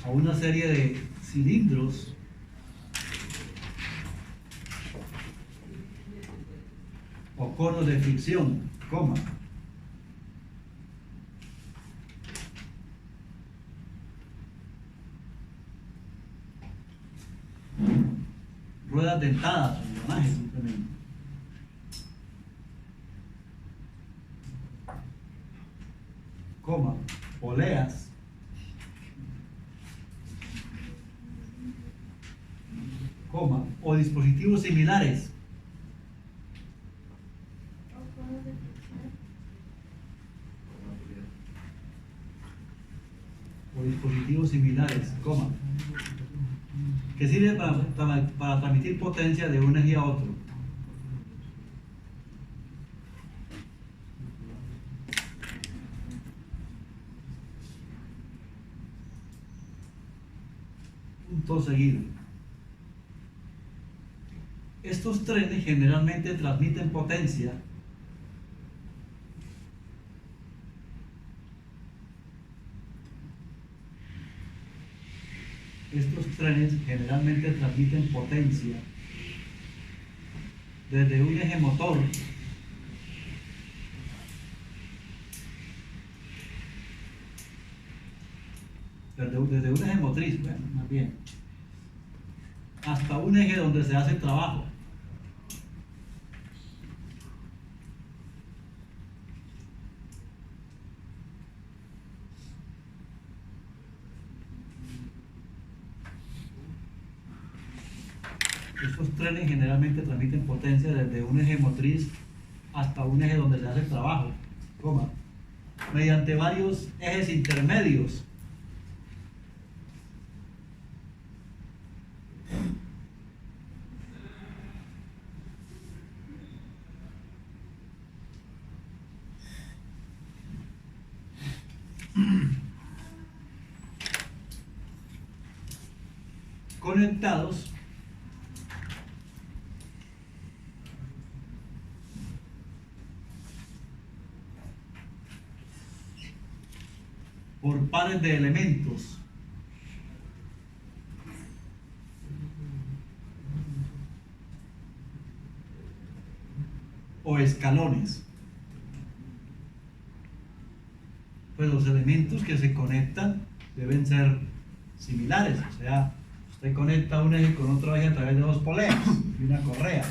a una serie de cilindros o conos de fricción, coma, ruedas dentadas, engranajes simplemente, coma, poleas, coma, o dispositivos similares, coma, que sirve para transmitir potencia de un eje a otro. Punto seguido. Estos trenes generalmente transmiten potencia desde un eje motor desde un eje motriz, bueno, más bien, hasta un eje donde se hace el trabajo. Estos trenes generalmente transmiten potencia desde un eje motriz hasta un eje donde se hace el trabajo, coma, mediante varios ejes intermedios. Conectados por pares de elementos o escalones. Pues los elementos que se conectan deben ser similares, o sea, usted conecta un eje con otro eje a través de dos poleas y una correa.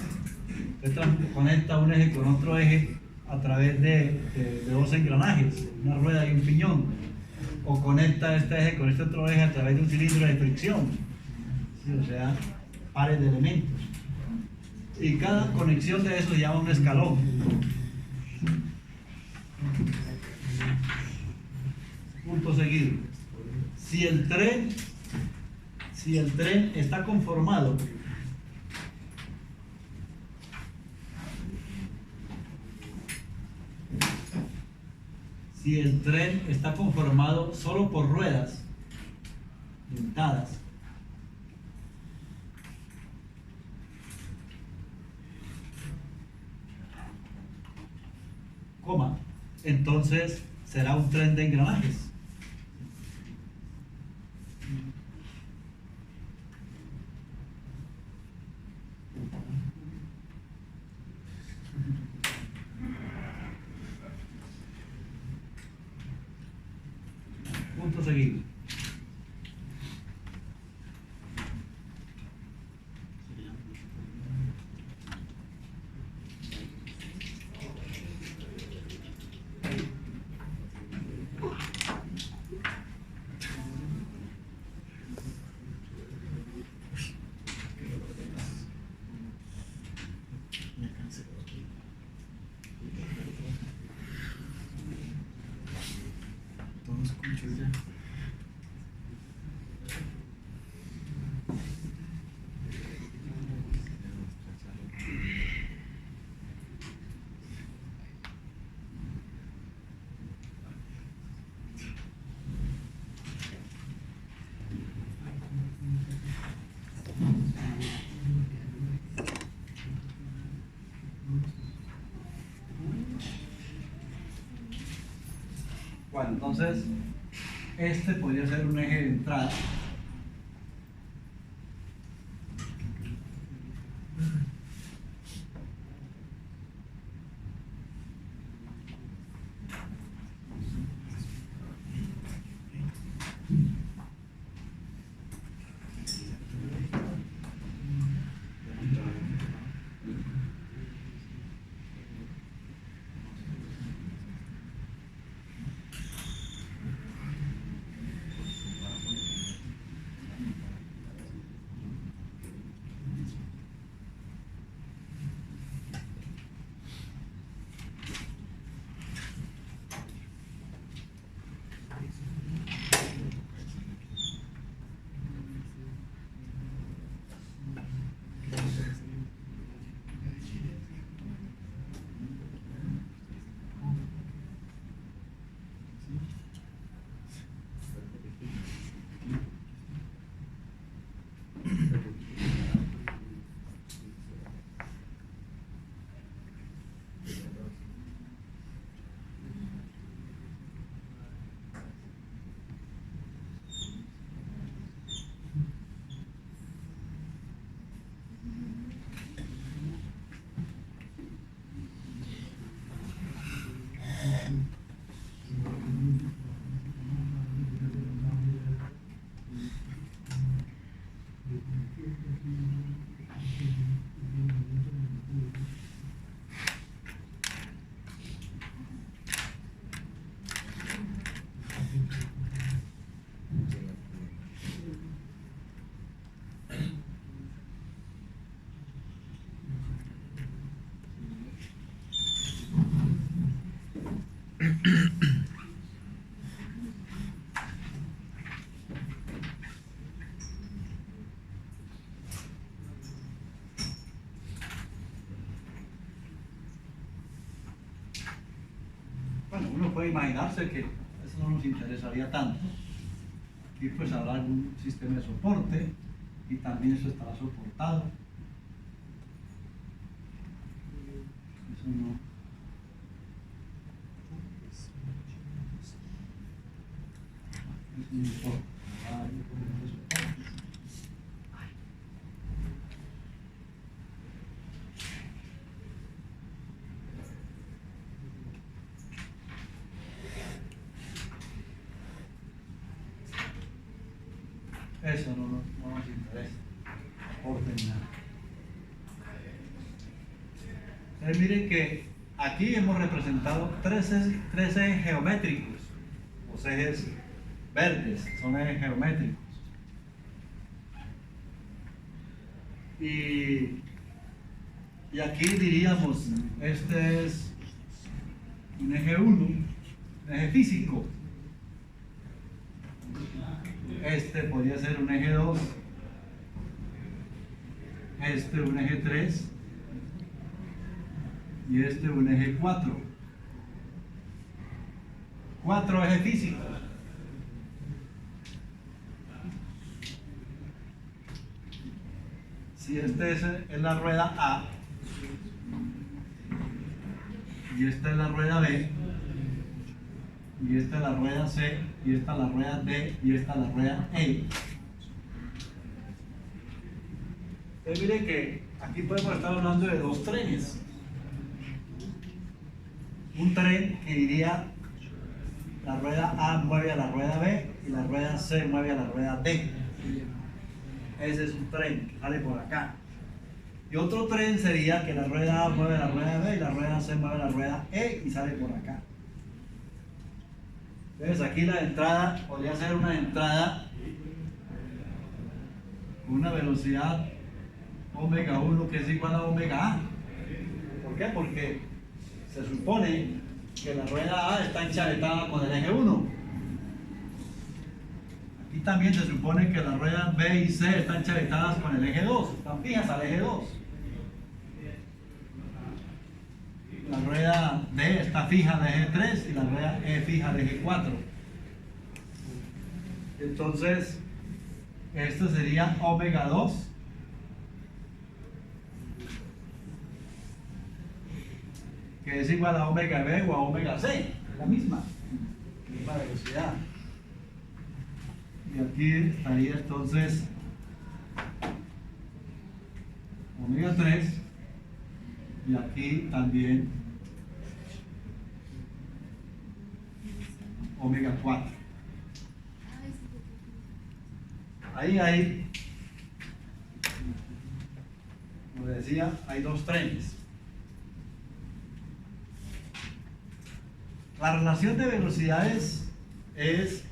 Usted conecta un eje con otro eje a través de dos engranajes, una rueda y un piñón. O conecta este eje con este otro eje a través de un cilindro de fricción. ¿Sí? O sea, pares de elementos. Y cada conexión de eso se llama un escalón. Punto seguido. Si el tren está conformado solo por ruedas dentadas, coma, entonces será un tren de engranajes. Punto seguido. Bueno, entonces este podría ser un eje de entrada. imaginarse que eso no nos interesaría tanto. Aquí pues habrá algún sistema de soporte y también eso estará soportado. Eso no. Eso no importa. Eso no nos interesa. Soporte nada. Miren que aquí hemos representado tres ejes geométricos, los ejes verdes son ejes geométricos. Y aquí diríamos, este es un eje 1, un eje físico. Este podría ser un eje 2, este un eje 3 y este un eje 4. 4 ejes físicos. Si este es la rueda A y esta es la rueda B y esta es la rueda C y esta es la rueda D y esta es la rueda E. Entonces mire que aquí podemos estar hablando de dos trenes. Un tren que iría, la rueda A mueve a la rueda B y la rueda C mueve a la rueda D. Ese es un tren que sale por acá. Y otro tren sería que la rueda A mueve a la rueda B y la rueda C mueve a la rueda E y sale por acá. Entonces aquí la entrada podría ser una entrada con una velocidad omega 1 que es igual a omega A. ¿Por qué? Porque se supone que la rueda A está enchavetada con el eje 1. Aquí también se supone que las ruedas B y C están enchavetadas con el eje 2, están fijas al eje 2. La rueda D está fija al eje 3 y la rueda E fija al eje 4. Entonces, esto sería omega 2 que es igual a omega B o a omega C, es la misma velocidad. Y aquí estaría entonces omega 3 y aquí también omega 4. Ahí hay, como decía, hay dos trenes. La relación de velocidades es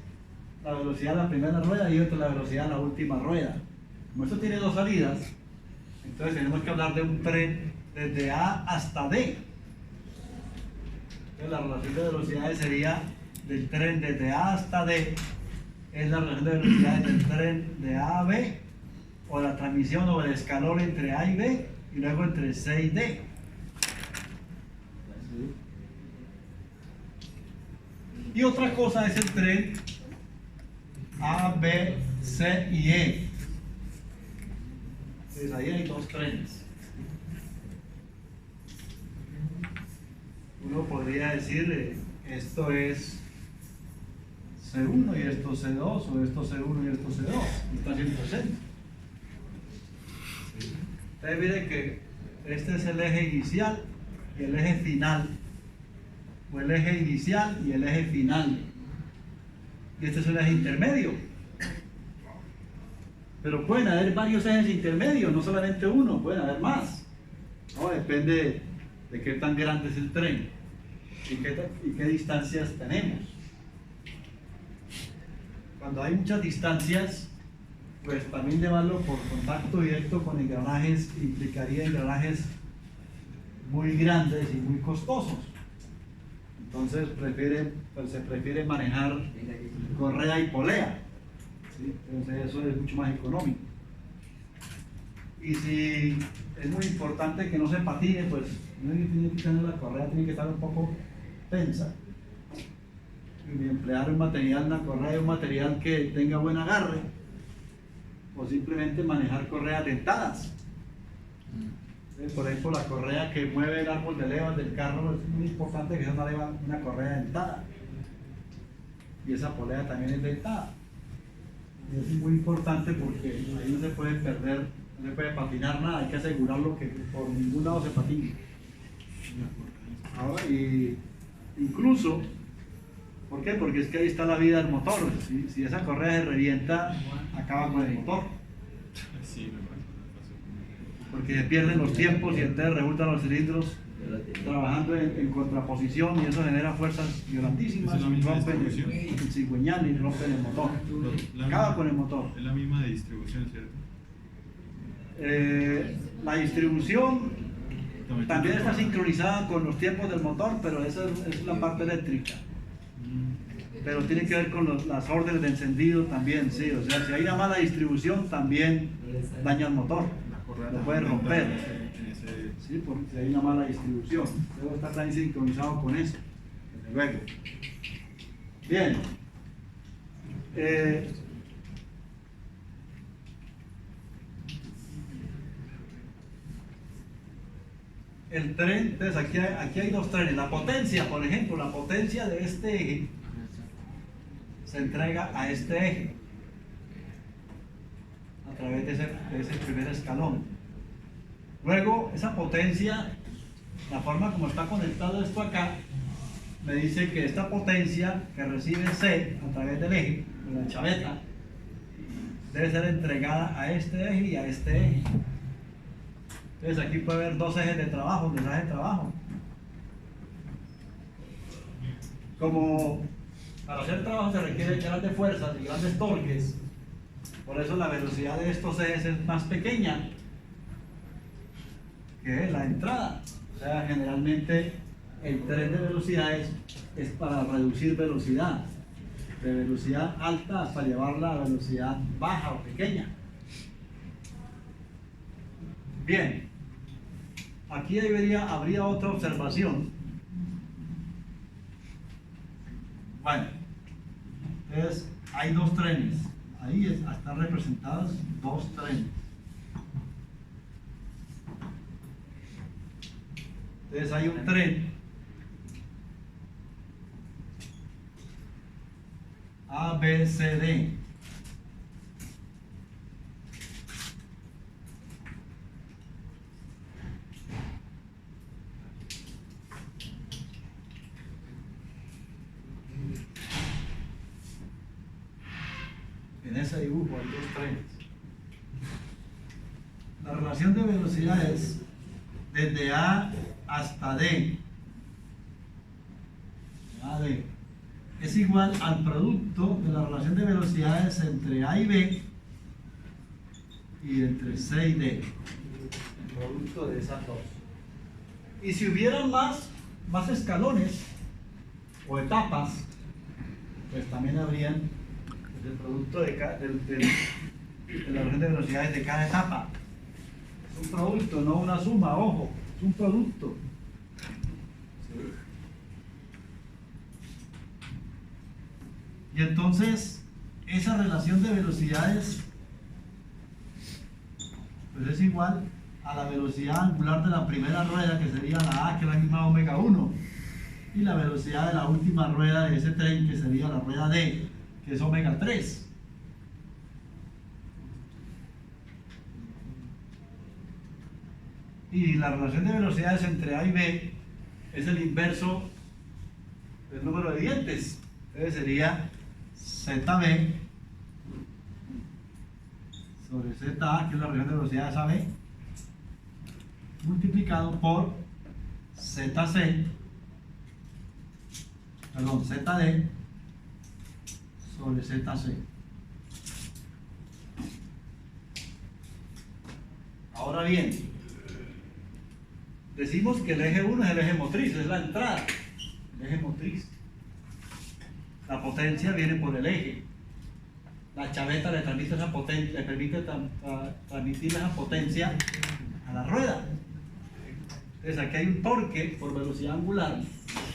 la velocidad de la primera rueda y otra la velocidad de la última rueda. Como esto tiene dos salidas, entonces tenemos que hablar de un tren desde A hasta D. Entonces la relación de velocidades sería del tren desde A hasta D, es la relación de velocidades del tren de A a B, o la transmisión o el escalón entre A y B, y luego entre C y D. Y otra cosa es el tren A, B, C y E. Entonces ahí hay dos trenes. Uno podría decir, esto es C1 y esto C2, o esto C1 y esto C2, y está siendo presente. Ustedes miren que este es el eje inicial y el eje final, o el eje inicial y el eje final. Y este es un eje intermedio. Pero pueden haber varios ejes intermedios, no solamente uno, pueden haber más. ¿No? Depende de qué tan grande es el tren y qué distancias tenemos. Cuando hay muchas distancias, pues también llevarlo por contacto directo con engranajes implicaría engranajes muy grandes y muy costosos. Entonces se prefiere manejar correa y polea, ¿sí? Entonces eso es mucho más económico. Y si es muy importante que no se patine, pues no tiene que tener la correa, tiene que estar un poco tensa. emplear un material, una correa, un material que tenga buen agarre, o simplemente manejar correas dentadas. Por ejemplo, la correa que mueve el árbol de levas del carro es muy importante que sea una correa dentada, y esa polea también es dentada. Y es muy importante porque ahí no se puede perder, no se puede patinar nada, hay que asegurarlo que por ningún lado se patine. Ahora, y incluso, ¿por qué? Porque es que ahí está la vida del motor. Si esa correa se revienta, acaba con el motor. Porque se pierden los tiempos y entonces resultan los cilindros trabajando en contraposición, y eso genera fuerzas violentísimas y rompen el cigüeñal y rompen el motor. Acaba con el motor. Es la misma distribución, ¿cierto? La distribución también está sincronizada con los tiempos del motor, pero esa es la parte eléctrica. Pero tiene que ver con las órdenes de encendido también, sí. O sea, si hay una mala distribución, también daña el motor, lo puede romper. Sí, porque si hay una mala distribución, debe estar también sincronizado con eso, desde luego. Bien. El tren, entonces aquí hay dos trenes. La potencia, por ejemplo, la potencia de este eje se entrega a este eje a través de ese primer escalón. Luego, esa potencia, la forma como está conectado esto acá, me dice que esta potencia que recibe C a través del eje, de la chaveta, debe ser entregada a este eje y a este eje. Entonces aquí puede haber dos ejes de trabajo, de eje de trabajo. Como para hacer trabajo se requieren grandes fuerzas y grandes torques, por eso la velocidad de estos ejes es más pequeña que la entrada. O sea, generalmente el tren de velocidades es para reducir velocidad, de velocidad alta hasta llevarla a velocidad baja o pequeña. Bien, aquí habría otra observación. Bueno, entonces hay dos trenes, ahí están representados dos trenes. Entonces hay un tren A, B, C, D. En ese dibujo hay dos trenes. La relación de velocidades desde A hasta D, es igual al producto de la relación de velocidades entre A y B y entre C y D, el producto de esas dos. Y si hubieran más escalones o etapas, pues también habrían el producto de la relación de velocidades de cada etapa. Es un producto, no una suma, ojo, es un producto. Y entonces, esa relación de velocidades pues es igual a la velocidad angular de la primera rueda, que sería la A, que es la misma omega 1, y la velocidad de la última rueda de ese tren, que sería la rueda D, que es omega 3. Y la relación de velocidades entre A y B es el inverso del número de dientes. Entonces sería ZB sobre ZA, que es la relación de velocidades AB, multiplicado por ZD sobre ZC. Ahora bien, decimos que el eje 1 es el eje motriz, es la entrada, el eje motriz. La potencia viene por el eje. La chaveta le transmite esa potencia, le permite transmitir esa potencia a la rueda. Entonces aquí hay un torque por velocidad angular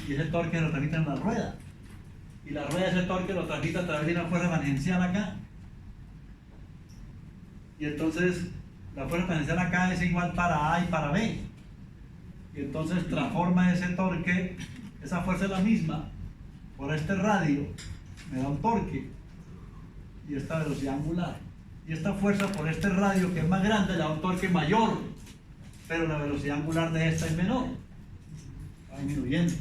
y ese torque lo transmite en la rueda. y la rueda de ese torque lo transmite a través de una fuerza tangencial acá. Y entonces la fuerza tangencial acá es igual para A y para B. Y entonces transforma ese torque, esa fuerza es la misma, por este radio, me da un torque y esta velocidad angular. Y esta fuerza por este radio, que es más grande, le da un torque mayor, pero la velocidad angular de esta es menor, va disminuyendo.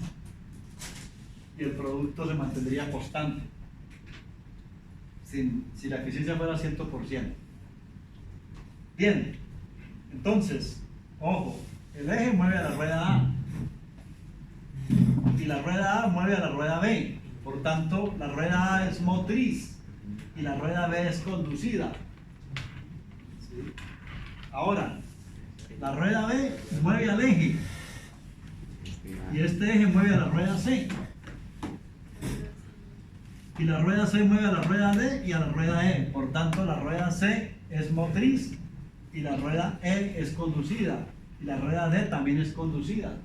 Y el producto se mantendría constante, si la eficiencia fuera 100%. Bien, entonces, ojo, el eje mueve a la rueda A y la rueda A mueve a la rueda B. Por tanto, la rueda A es motriz y la rueda B es conducida. ¿Sí? Ahora, la rueda B mueve al eje y este eje mueve a la rueda C. Y la rueda C mueve a la rueda D y a la rueda E. Por tanto, la rueda C es motriz y la rueda E es conducida. Y la rueda D también es conducida.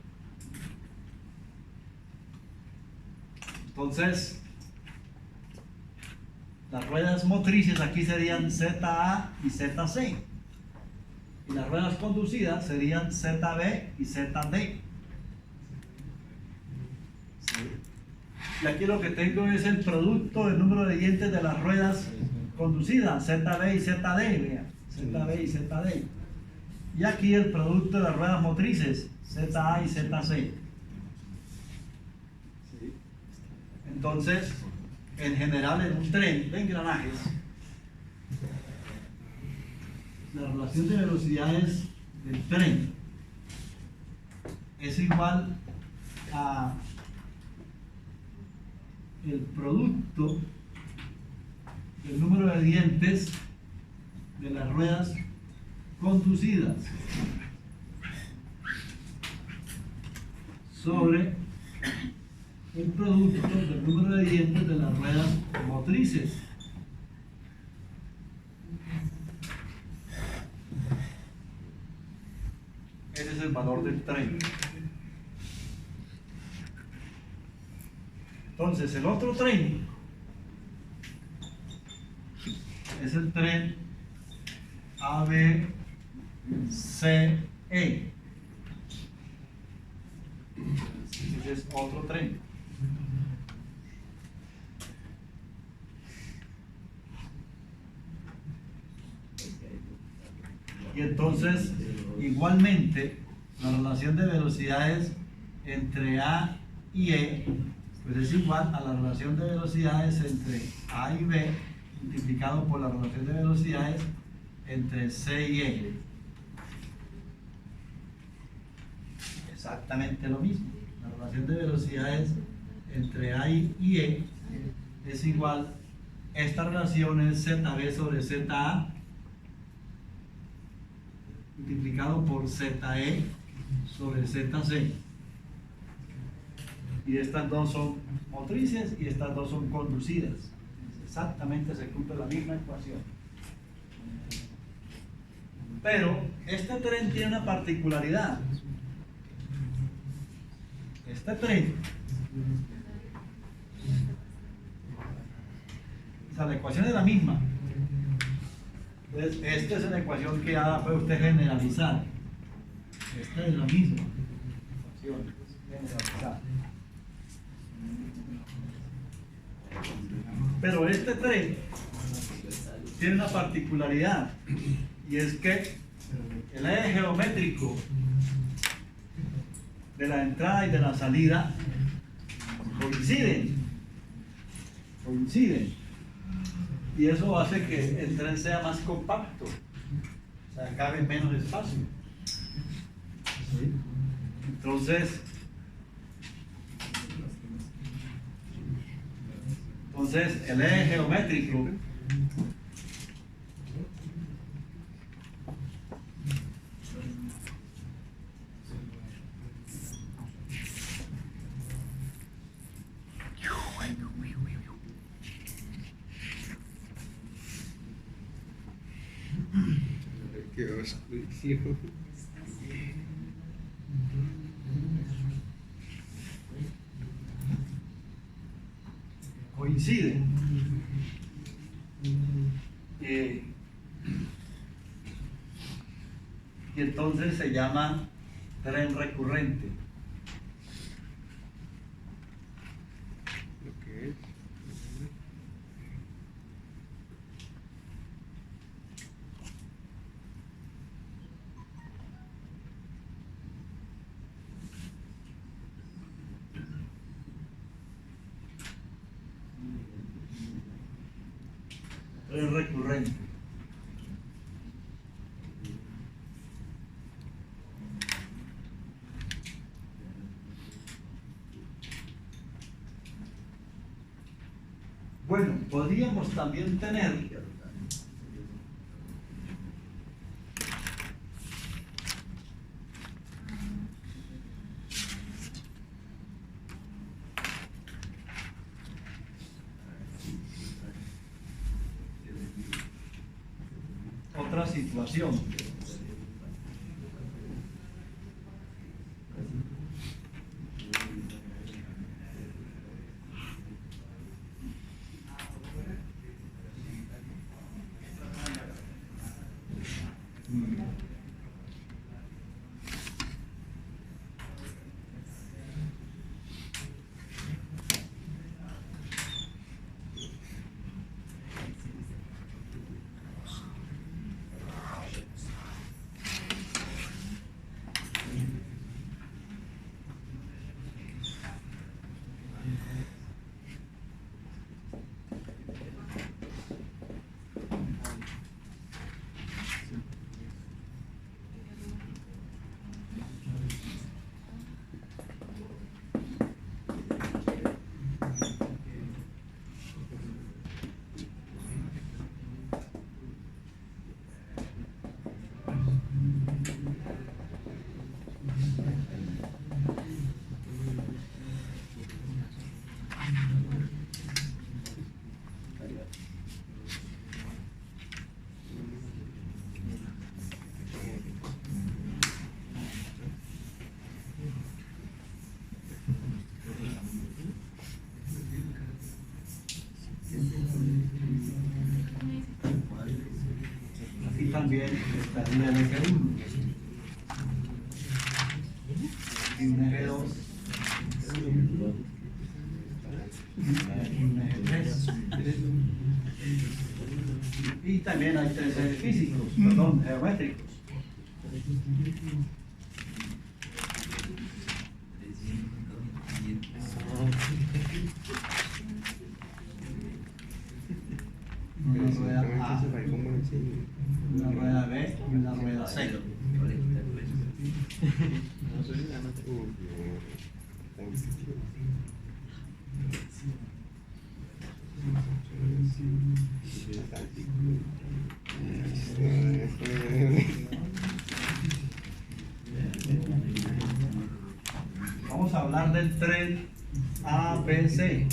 Entonces, las ruedas motrices aquí serían ZA y ZC. Y las ruedas conducidas serían ZB y ZD. ¿Sí? Y aquí lo que tengo es el producto del número de dientes de las ruedas conducidas, ZB y ZD, vean, ZB y ZD. Y aquí el producto de las ruedas motrices, ZA y ZC. ¿Sí? Entonces, en general en un tren de engranajes, la relación de velocidades del tren es igual a el producto del número de dientes de las ruedas conducidas sobre el producto del número de dientes de las ruedas motrices. Ese es el valor del tren. Entonces, el otro tren es el tren ABCE. Ese es otro tren. Y entonces, igualmente, la relación de velocidades entre A y E pues es igual a la relación de velocidades entre A y B multiplicado por la relación de velocidades entre C y E. Exactamente lo mismo. La relación de velocidades entre A y E es igual, esta relación es ZB sobre ZA multiplicado por ZE sobre ZC. Y estas dos son motrices y estas dos son conducidas. Exactamente se cumple la misma ecuación. Pero este tren tiene una particularidad. Este tren, o sea, la ecuación es la misma. Entonces, esta es la ecuación que ya puede usted generalizar. Esta es la misma ecuación generalizada. Pero este tren tiene una particularidad y es que el eje geométrico de la entrada y de la salida coinciden y eso hace que el tren sea más compacto, o sea, cabe menos espacio. ¿Sí? Entonces el eje geométrico Qué oscuro. coincide. Y entonces se llama tren recurrente. Lo que es. Tren recurrente. Bueno, podríamos también tener otra situación. Aquí también estaría el eje 1 y un eje 2 y un eje 3. Y también hay tres ejes físicos, perdón, geométricos. Una rueda A, una rueda B y una rueda C. Vamos a hablar del tren ABC.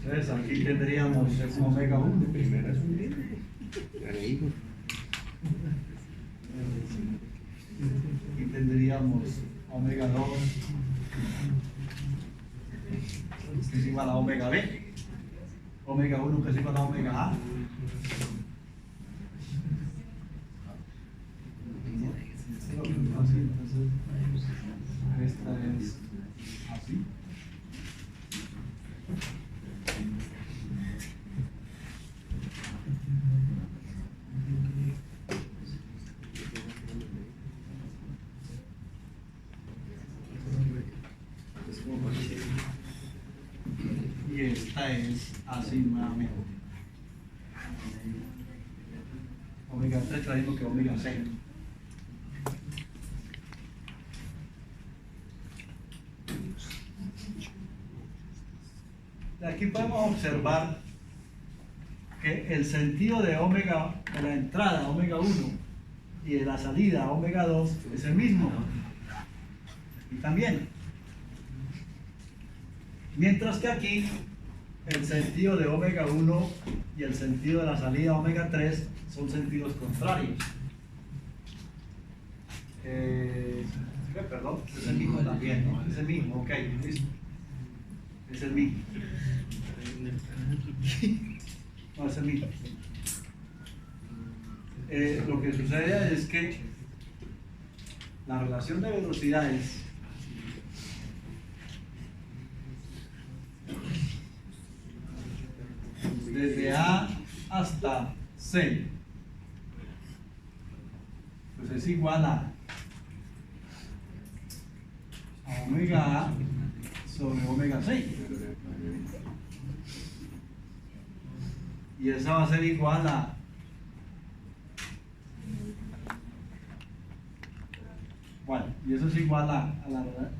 Entonces aquí tendríamos omega 1. Aquí tendríamos omega 2, que es igual a omega B. Omega 1 que es igual a omega A. Entonces, esta es así. Y esta es así nuevamente. Omega 3 traemos que omega 6. De aquí podemos observar que el sentido de omega, de la entrada omega 1 y de la salida omega 2 es el mismo. Y también. Mientras que aquí el sentido de omega 1 y el sentido de la salida omega 3 son sentidos contrarios. Perdón, es el mismo también, ¿no? Es el mismo, ok, listo. Es el mismo. No, es el mismo. Lo que sucede es que la relación de velocidades desde A hasta C pues es igual a omega A sobre omega C, y esa va a ser igual a bueno, y eso es igual a la verdad.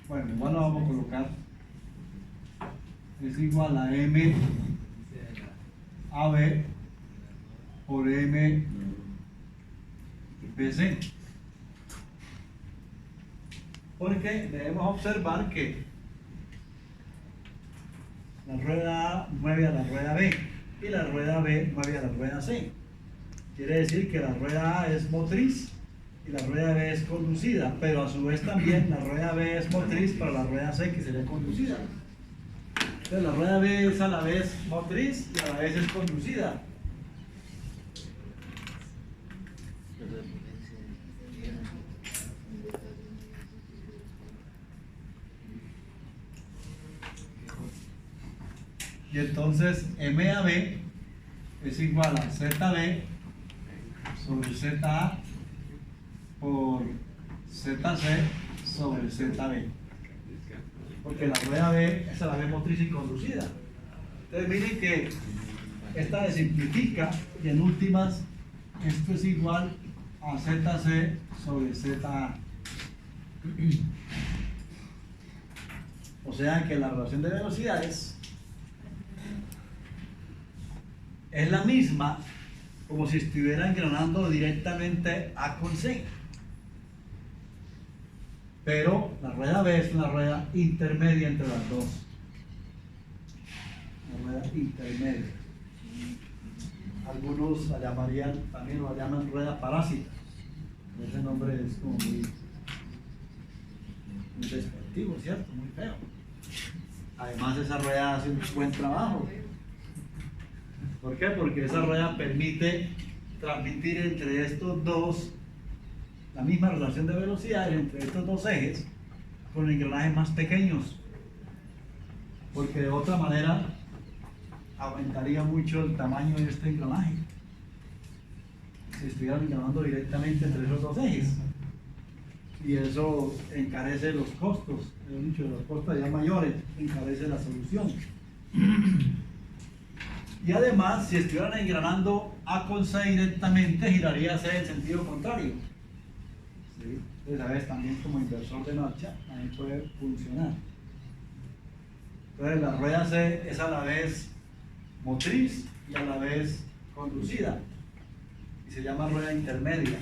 Bueno, igual lo vamos a colocar, es igual a M AB por M BC, porque debemos observar que la rueda A mueve a la rueda B y la rueda B mueve a la rueda C. Quiere decir que la rueda A es motriz y la rueda B es conducida, pero a su vez también la rueda B es motriz para la rueda C, que sería conducida. Entonces la rueda B es a la vez motriz y a la vez es conducida. Y entonces MAB es igual a ZB sobre ZA por ZC sobre ZB, porque la rueda B es a la vez motriz y conducida. Entonces miren que esta se simplifica y en últimas esto es igual a ZC sobre ZA. O sea que la relación de velocidades es la misma como si estuviera engranando directamente A con C. Pero la rueda B es una rueda intermedia entre las dos. Una rueda intermedia. Algunos la llamarían, también la llaman rueda parásita. Ese nombre es como muy despectivo, ¿cierto? Muy feo. Además esa rueda hace un buen trabajo. ¿Por qué? Porque esa rueda permite transmitir entre estos dos la misma relación de velocidad entre estos dos ejes con engranajes más pequeños, porque de otra manera aumentaría mucho el tamaño de este engranaje si estuvieran engranando directamente entre esos dos ejes, y eso encarece los costos, dicho, los costos ya mayores, encarece la solución. Y además, si estuvieran engranando A con C directamente, giraría C en sentido contrario. ¿Sí? Entonces, a veces también como inversor de marcha, también puede funcionar. Entonces, la rueda C es a la vez motriz y a la vez conducida. Y se llama rueda intermedia.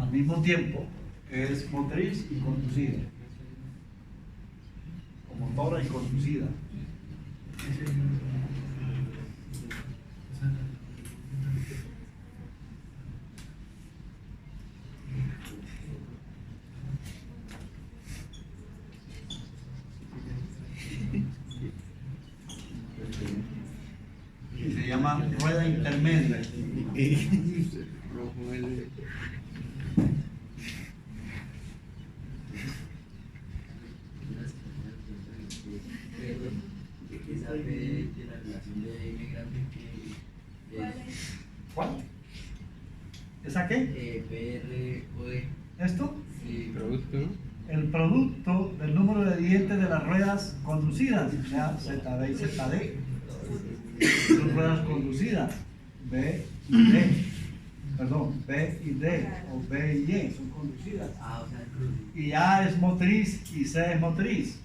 Al mismo tiempo es motriz y conducida, o motora y conducida. Y se llama rueda intermedia. ¿Cuál? ¿Esa qué? PROD. ¿Esto? Sí. Producto, ¿no? el producto del número de dientes de las ruedas conducidas, o sea, ZB y ZD. Son ruedas conducidas, B y D. Perdón, B y D, o B y E, son conducidas. Y A es motriz y C es motriz.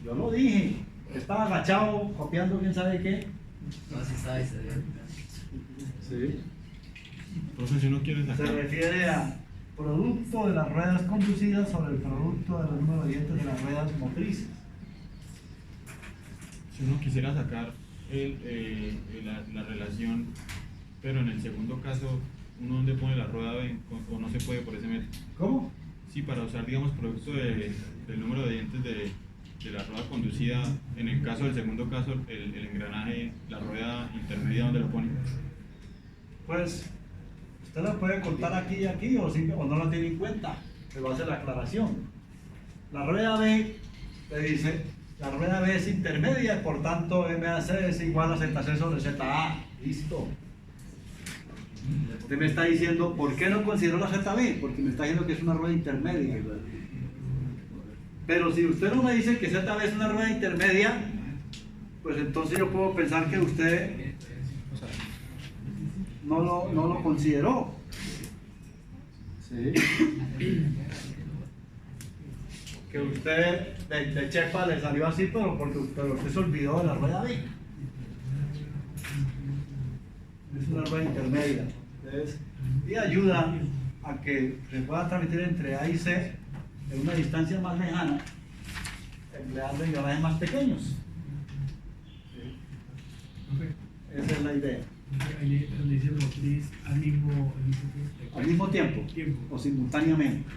Yo lo dije, estaba agachado copiando quién sabe qué. No, sí sabe, se ve. Sí. Entonces, si uno quiere Se sacar, refiere a producto de las ruedas conducidas sobre el producto de los números de dientes de las ruedas motrices. si uno quisiera sacar la relación, pero en el segundo caso, uno donde pone la rueda B o no se puede por ese método. ¿Cómo? Sí, para usar, digamos, producto del número de dientes de la rueda conducida, en el caso del segundo caso, el engranaje, la rueda intermedia, ¿dónde lo pone? Pues usted la puede cortar aquí y aquí o no la tiene en cuenta, pero hace la aclaración. La rueda B le dice, la rueda B es intermedia, por tanto MAC es igual a ZC sobre ZA. Listo. Usted me está diciendo, ¿por qué no considero la ZB? Porque me está diciendo que es una rueda intermedia. Pero si usted no me dice que ZB es una rueda intermedia, pues entonces yo puedo pensar que usted no lo consideró. Sí. Que usted de chepa le salió así, pero porque usted se olvidó de la rueda B. Es una rueda intermedia. Entonces, y ayuda a que se pueda transmitir entre A y C en una distancia más lejana, empleando engranajes más pequeños. ¿Sí? Esa es la idea. Ahí donde dice motriz al mismo Tiempo o simultáneamente.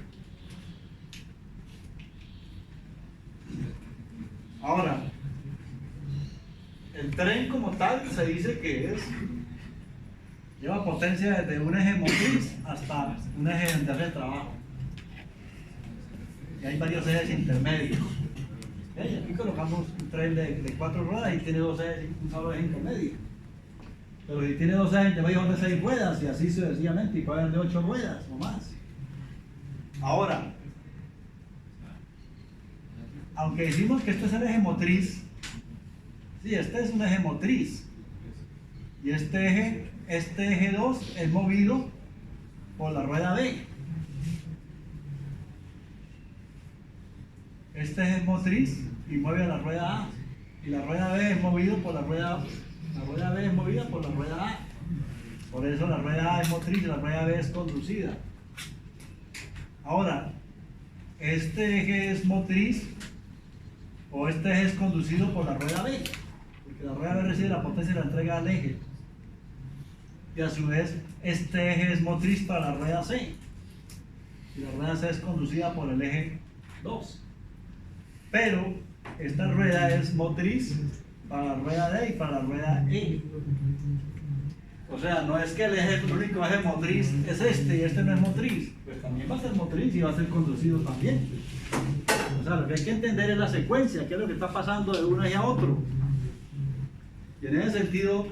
Ahora, el tren como tal se dice que lleva potencia desde un eje motriz hasta un eje de trabajo. Y hay varios ejes intermedios. Aquí colocamos un tren de 4 ruedas y tiene 2 ejes, un solo eje intermedio. Pero si tiene 2 ejes intermedios son de 6 ruedas y así sucesivamente, y pueden de 8 ruedas o más. Ahora, aunque decimos que este es el eje motriz, sí, este es un eje motriz. Y este eje 2 es movido por la rueda B. Este eje es motriz y mueve a la rueda A. Y la rueda B es movido por la rueda A. La rueda B es movida por la rueda A. Por eso la rueda A es motriz y la rueda B es conducida. Ahora, este eje es motriz o este eje es conducido por la rueda B. Porque la rueda B recibe la potencia y la entrega al eje. Y a su vez, este eje es motriz para la rueda C. Y la rueda C es conducida por el eje 2. Pero esta rueda es motriz para la rueda D y para la rueda E. O sea, no es que el único eje motriz es este y este no es motriz. Pues también va a ser motriz y va a ser conducido también. O sea, lo que hay que entender es la secuencia, qué es lo que está pasando de un eje a otro. Y en ese sentido,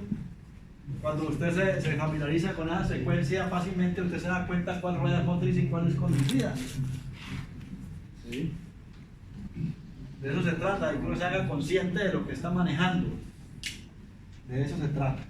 cuando usted se familiariza con esa secuencia, fácilmente usted se da cuenta cuál rueda es motriz y cuál es conducida. ¿Sí? De eso se trata, de que uno se haga consciente de lo que está manejando. De eso se trata.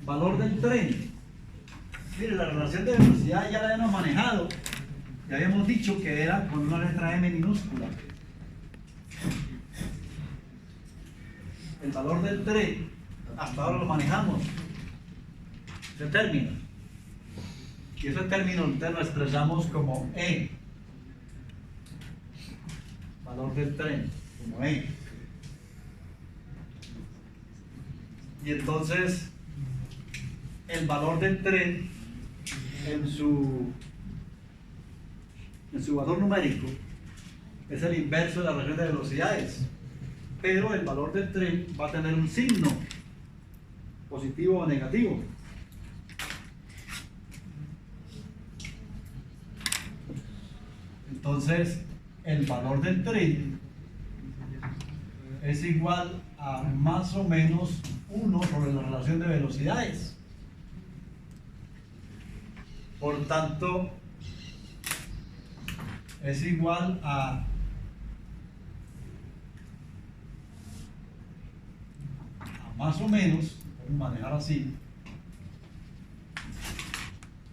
Valor del tren. Mire, la relación de velocidad ya la habíamos manejado. Ya habíamos dicho que era con una letra M minúscula. El valor del tren, hasta ahora lo manejamos. Ese término. Y ese término usted lo expresamos como E. Valor del tren, como E. Y entonces, el valor del tren en su valor numérico es el inverso de la relación de velocidades, pero el valor del tren va a tener un signo, positivo o negativo. Entonces, el valor del tren es igual a más o menos 1 sobre la relación de velocidades. Por tanto, es igual a más o menos, podemos manejar así,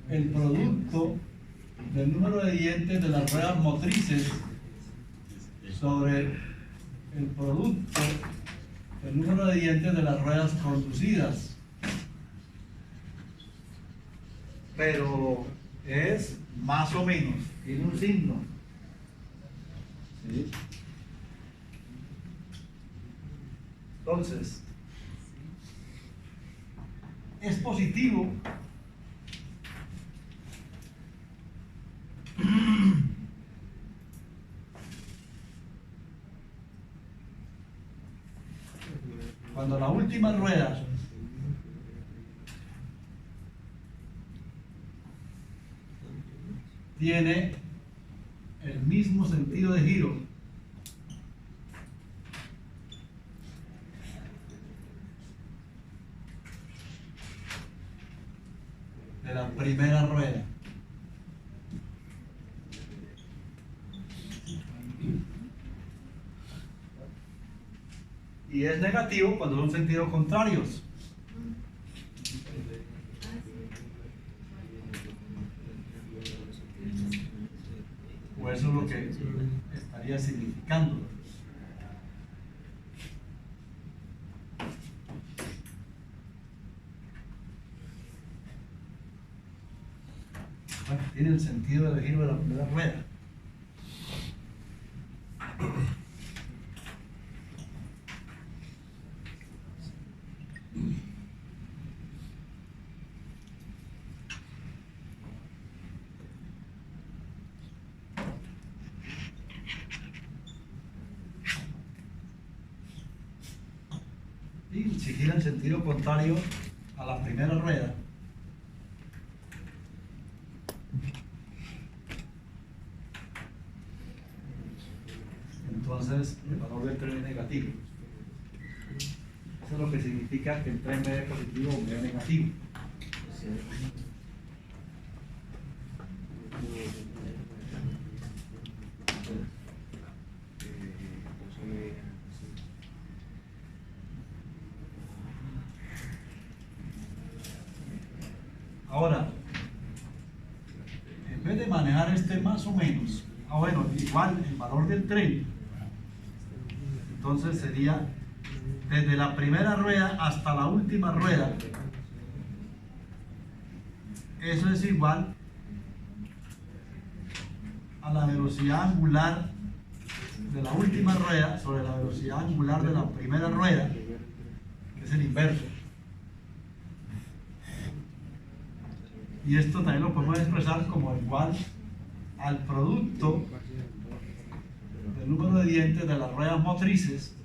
el producto del número de dientes de las ruedas motrices sobre el producto del número de dientes de las ruedas conducidas. Pero es más o menos, tiene un signo. ¿Sí? Entonces, es positivo cuando la última rueda tiene el mismo sentido de giro de la primera rueda. Y es negativo cuando son sentidos contrarios. O eso es lo que estaría significando. Bueno, tiene el sentido del giro de la primera rueda. Y si gira en sentido contrario a la primera rueda, entonces el valor del tren es negativo. Eso es lo que significa que el tren B es positivo o B es negativo. Ahora, en vez de manejar este más o menos, bueno, igual el valor del tren, entonces sería desde la primera rueda hasta la última rueda. Eso es igual a la velocidad angular de la última rueda sobre la velocidad angular de la primera rueda, que es el inverso. Y esto también lo podemos expresar como igual al producto del número de dientes de las ruedas motrices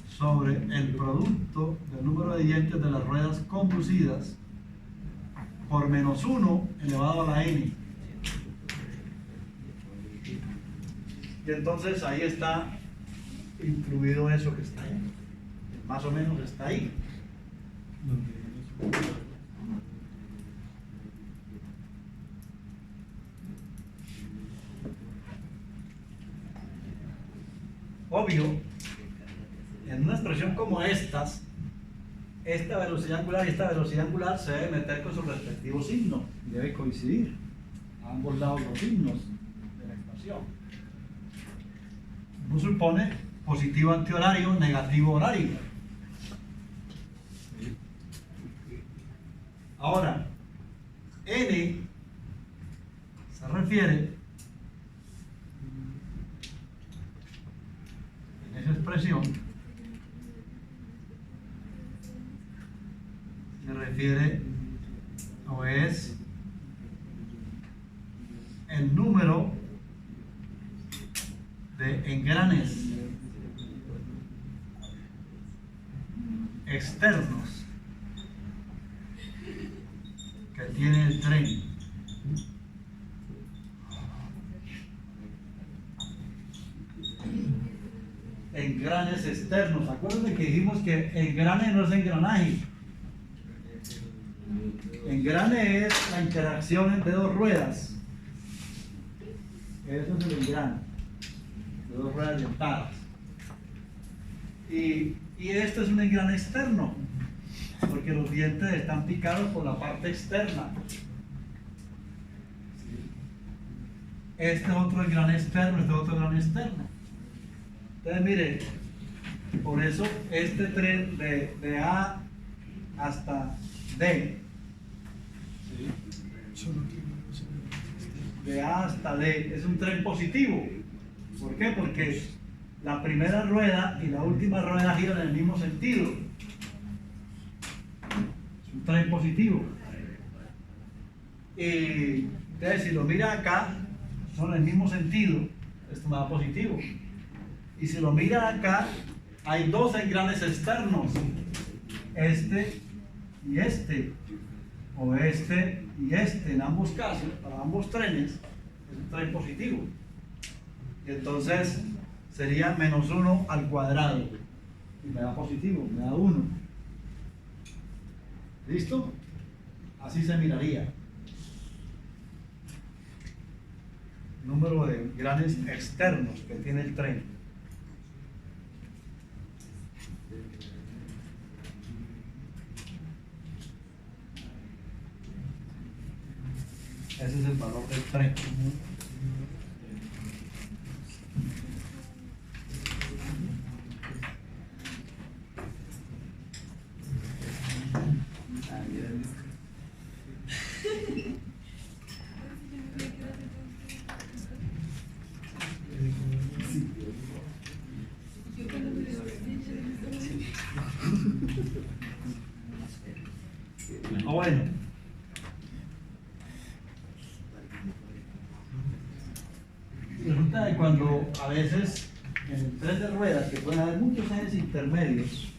sobre el producto del número de dientes de las ruedas conducidas por menos 1 elevado a la n. Y entonces ahí está incluido eso que está ahí. Más o menos está ahí. Obvio, en una expresión como esta velocidad angular y esta velocidad angular se debe meter con su respectivo signo y debe coincidir a ambos lados los signos de la expresión. Uno supone positivo antihorario, negativo horario. Ahora, n se refiere en esa expresión, se refiere o es el número de engranes externos que tiene el tren. Engranes externos. Acuérdense que dijimos que engrane no es engranaje. Engrane es la interacción entre dos ruedas. Eso es el engrane. De dos ruedas dentadas. Y esto es un engrane externo, porque los dientes están picados por la parte externa. Este es otro engrane externo, este es otro engrane externo. Entonces, mire, por eso este tren de A hasta D, de A hasta D, es un tren positivo. ¿Por qué? Porque la primera rueda y la última rueda giran en el mismo sentido. Es un tren positivo. Y entonces, si lo mira acá, son en el mismo sentido, esto me da positivo. Y si lo mira acá, hay dos engranes externos, este y este, o este y este. En ambos casos, para ambos trenes, es un tren positivo. Y entonces sería -1 al cuadrado. Y me da positivo, me da 1. ¿Listo? Así se miraría. Número de engranes externos que tiene el tren. Ese es el valor del tren. Bueno. Resulta que cuando a veces en el tren de ruedas, que pueden haber muchos ejes intermedios,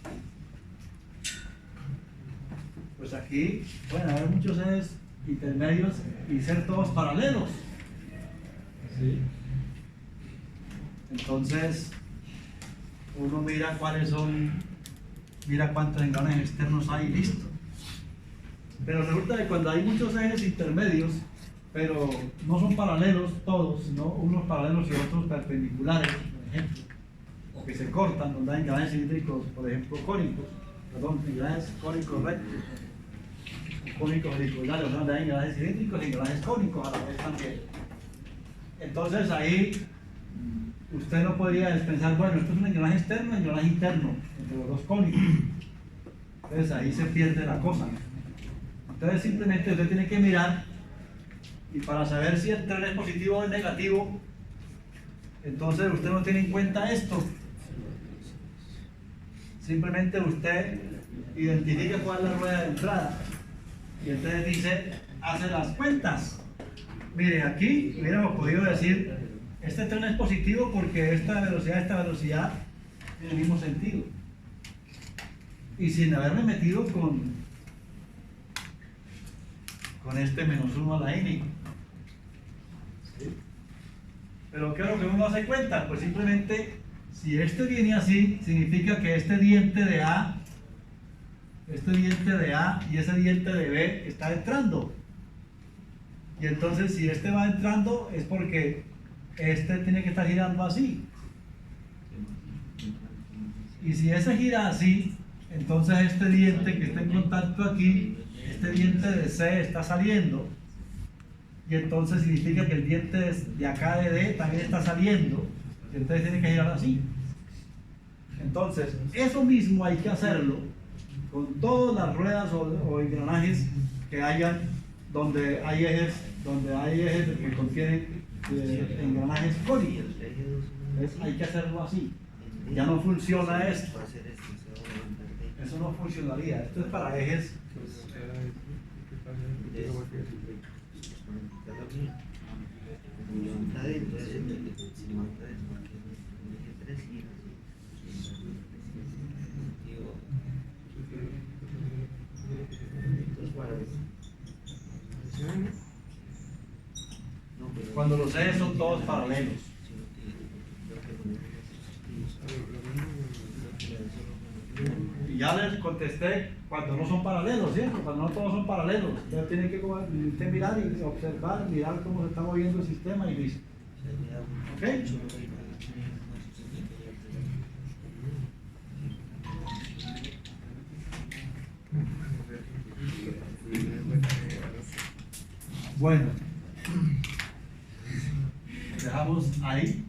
pues aquí pueden haber muchos ejes intermedios y ser todos paralelos. ¿Sí? Entonces, uno mira cuáles son, mira cuántos engranes externos hay y listo. Pero resulta que cuando hay muchos ejes intermedios, pero no son paralelos todos, sino unos paralelos y otros perpendiculares, por ejemplo, o que se cortan, donde hay engranes cilíndricos, por ejemplo, cónicos, engranes cónicos rectos, cónicos circulares, donde hay engranes cilíndricos y engranes cónicos a la vez también. Entonces ahí usted no podría pensar, bueno, esto es un engranaje externo y un engranaje interno, entre los dos cónicos. Entonces ahí se pierde la cosa. Entonces simplemente usted tiene que mirar, y para saber si el tren es positivo o es negativo, entonces usted no tiene en cuenta esto. Simplemente usted identifica cuál es la rueda de entrada y entonces dice, hace las cuentas. Mire, aquí hubiéramos podido decir, este tren es positivo porque esta velocidad tiene el mismo sentido. Y sin haberme metido con este -1 a la N. ¿Sí? Pero ¿qué es lo que uno hace cuenta? Pues simplemente, si este viene así, significa que este diente de A y ese diente de B está entrando. Y entonces si este va entrando es porque este tiene que estar girando así. Y si ese gira así, entonces este diente que está en contacto aquí, este diente de C está saliendo. Y entonces significa que el diente de acá de D también está saliendo. Y entonces tiene que girar así. Entonces, eso mismo hay que hacerlo con todas las ruedas o engranajes que hayan donde hay ejes que contienen engranajes cónicos. ¿Ves? Hay que hacerlo así. Ya no funciona esto. Eso no funcionaría. Esto es para ejes. cuando los ejes son todos paralelos. Y ya les contesté cuando no son paralelos, ¿cierto? Cuando no todos son paralelos. Entonces tienen que usted mirar y observar, mirar cómo se está moviendo el sistema y listo. ¿Ok? Bueno, dejamos ahí.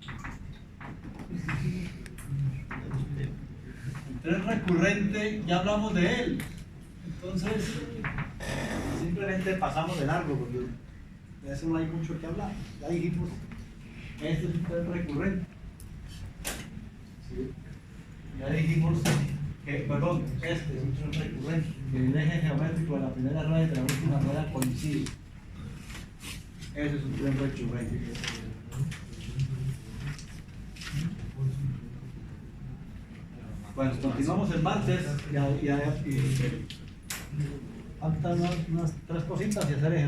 El tren recurrente, ya hablamos de él. Entonces, simplemente pasamos de largo porque de eso no hay mucho que hablar. Ya dijimos, este es un tren recurrente. ¿Sí? Ya dijimos que, perdón, este es un tren recurrente, que el eje geométrico de la primera rueda y de la última rueda coincide. Ese es un tren recurrente. Bueno, continuamos el martes y faltan unas 3 cositas y hacer ejercicio.